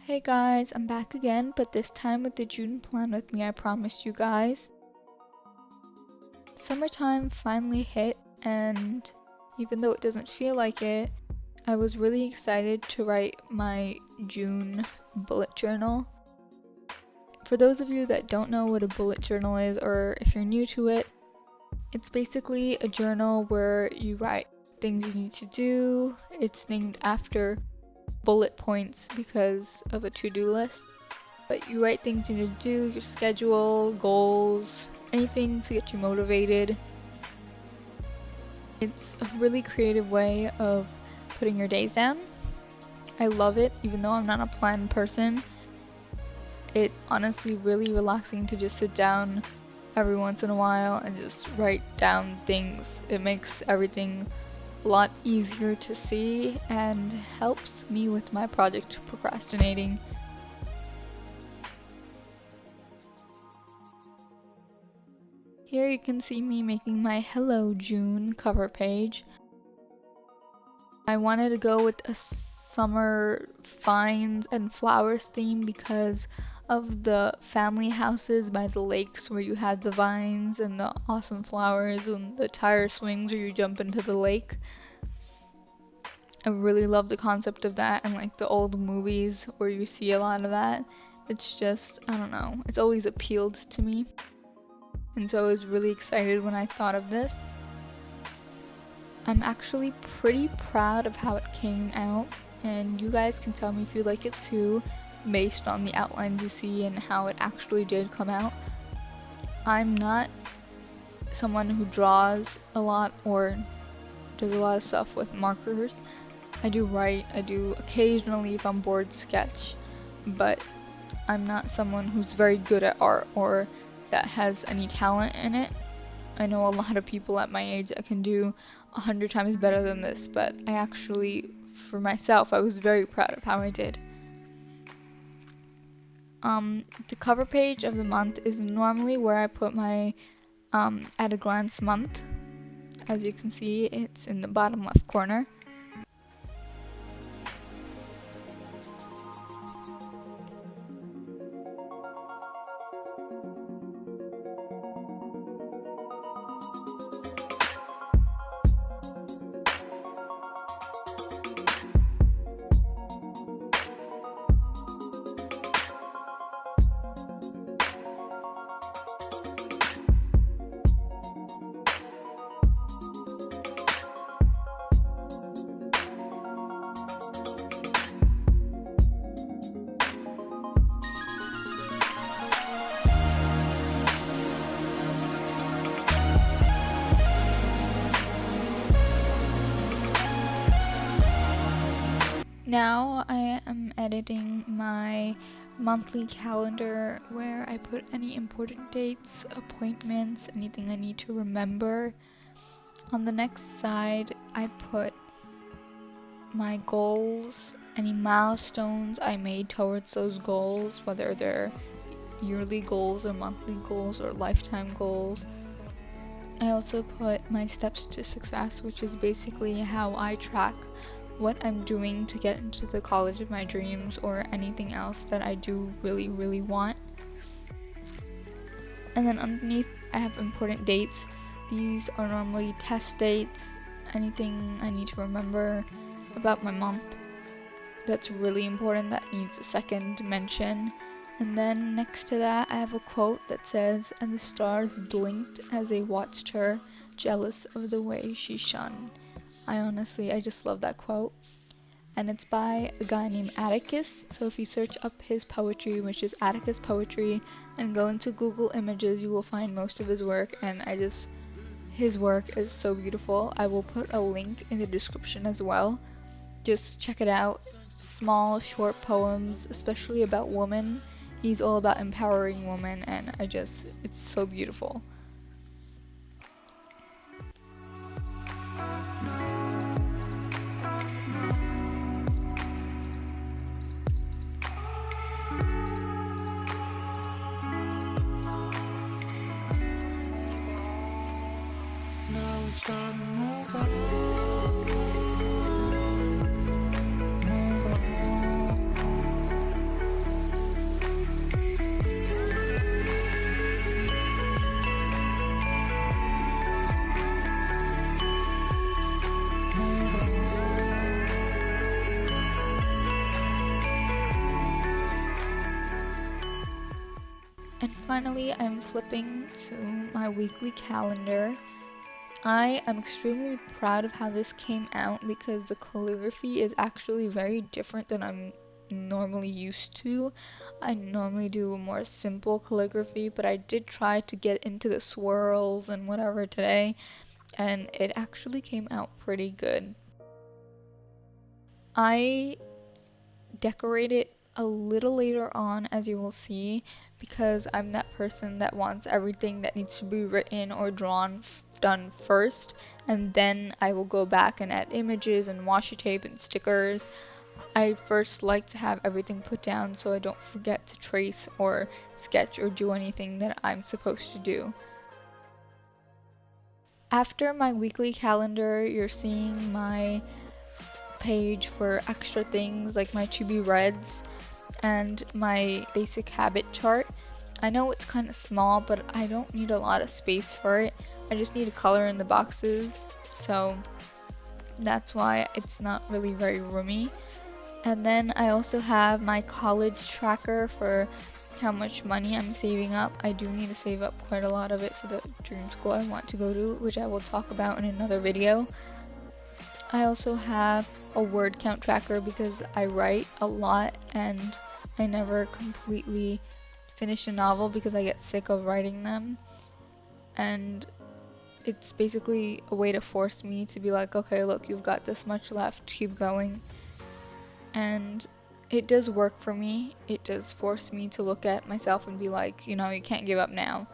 Hey guys, I'm back again, but this time with the June plan with me I promised you guys. Summertime finally hit, and even though it doesn't feel like it, I was really excited to write my June bullet journal. For those of you that don't know what a bullet journal is, or if you're new to it, it's basically a journal where you write things you need to do. It's named after bullet points because of a to-do list. But you write things you need to do, your schedule, goals, anything to get you motivated. It's a really creative way of putting your days down. I love it, even though I'm not a planned person. It's honestly really relaxing to just sit down every once in a while and just write down things. It makes everything a lot easier to see and helps me with my project procrastinating. Here you can see me making my Hello June cover page. I wanted to go with a summer vines and flowers theme because of the family houses by the lakes where you had the vines and the awesome flowers and the tire swings where you jump into the lake. I really love the concept of that, and like the old movies where you see a lot of that. It's just, I don't know, it's always appealed to me. And so I was really excited when I thought of this. I'm actually pretty proud of how it came out, and you guys can tell me if you like it too, based on the outlines you see and how it actually did come out. I'm not someone who draws a lot or does a lot of stuff with markers. I do write, I do occasionally if I'm bored sketch, but I'm not someone who's very good at art or that has any talent in it. I know a lot of people at my age that can do 100 times better than this, but I actually, for myself, I was very proud of how I did. The cover page of the month is normally where I put my at a glance month. As you can see, it's in the bottom left corner. Now I am editing my monthly calendar where I put any important dates, appointments, anything I need to remember. On the next side, I put my goals, any milestones I made towards those goals, whether they're yearly goals or monthly goals or lifetime goals. I also put my steps to success, which is basically how I track what I'm doing to get into the college of my dreams or anything else that I do really, really want. And then underneath I have important dates. These are normally test dates, anything I need to remember about my month that's really important that needs a second mention. And then next to that I have a quote that says, "And the stars blinked as they watched her, jealous of the way she shone." I just love that quote. And it's by a guy named Atticus. So if you search up his poetry, which is Atticus Poetry, and go into Google Images, you will find most of his work. And his work is so beautiful. I will put a link in the description as well. Just check it out. Small, short poems, especially about women. He's all about empowering women, and it's so beautiful. Now it's time to move on. Finally, I'm flipping to my weekly calendar. I am extremely proud of how this came out because the calligraphy is actually very different than I'm normally used to. I normally do a more simple calligraphy, but I did try to get into the swirls and whatever today, and it actually came out pretty good. I decorate it a little later on, as you will see, because I'm that person that wants everything that needs to be written or drawn done first, and then I will go back and add images and washi tape and stickers. I first like to have everything put down so I don't forget to trace or sketch or do anything that I'm supposed to do. After my weekly calendar, you're seeing my page for extra things like my to be reads and my basic habit chart. I know it's kind of small, but I don't need a lot of space for it. I just need to color in the boxes, so that's why it's not really very roomy. And then I also have my college tracker for how much money I'm saving up. I do need to save up quite a lot of it for the dream school I want to go to, which I will talk about in another video. I also have a word count tracker because I write a lot and I never completely finish a novel because I get sick of writing them. And it's basically a way to force me to be like, okay, look, you've got this much left, keep going. And it does work for me. It does force me to look at myself and be like, you know, you can't give up now.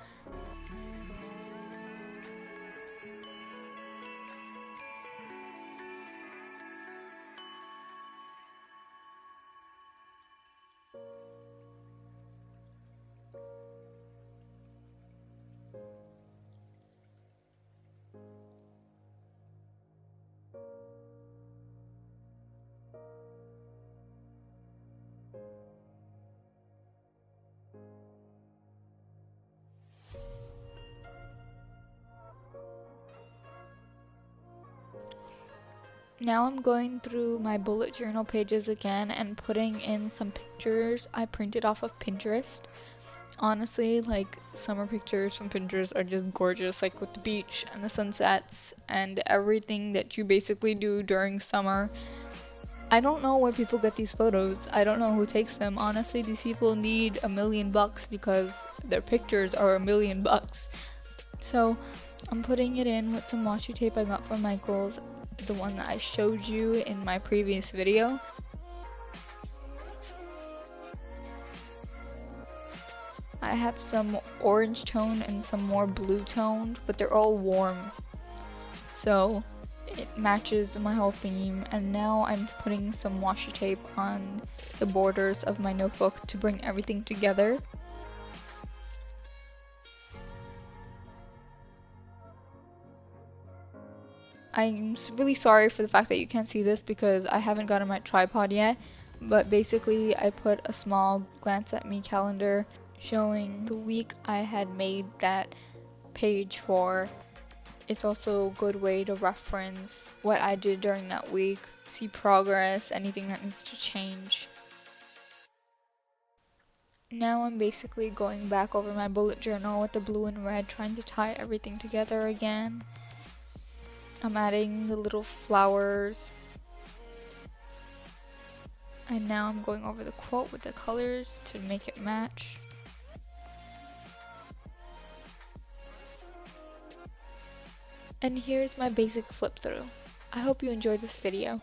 Now I'm going through my bullet journal pages again and putting in some pictures I printed off of Pinterest. Honestly, like, summer pictures from Pinterest are just gorgeous, like with the beach and the sunsets and everything that you basically do during summer. I don't know where people get these photos. I don't know who takes them. Honestly, these people need $1 million because their pictures are $1 million. So I'm putting it in with some washi tape I got from Michael's, the one that I showed you in my previous video. I have some orange tone and some more blue toned, but they're all warm, so it matches my whole theme. And now I'm putting some washi tape on the borders of my notebook to bring everything together. I'm really sorry for the fact that you can't see this because I haven't gotten my tripod yet, but basically I put a small glance at me calendar showing the week I had made that page for. It's also a good way to reference what I did during that week, see progress, anything that needs to change. Now I'm basically going back over my bullet journal with the blue and red, trying to tie everything together again. I'm adding the little flowers. And now I'm going over the quote with the colors to make it match. And here's my basic flip through. I hope you enjoyed this video.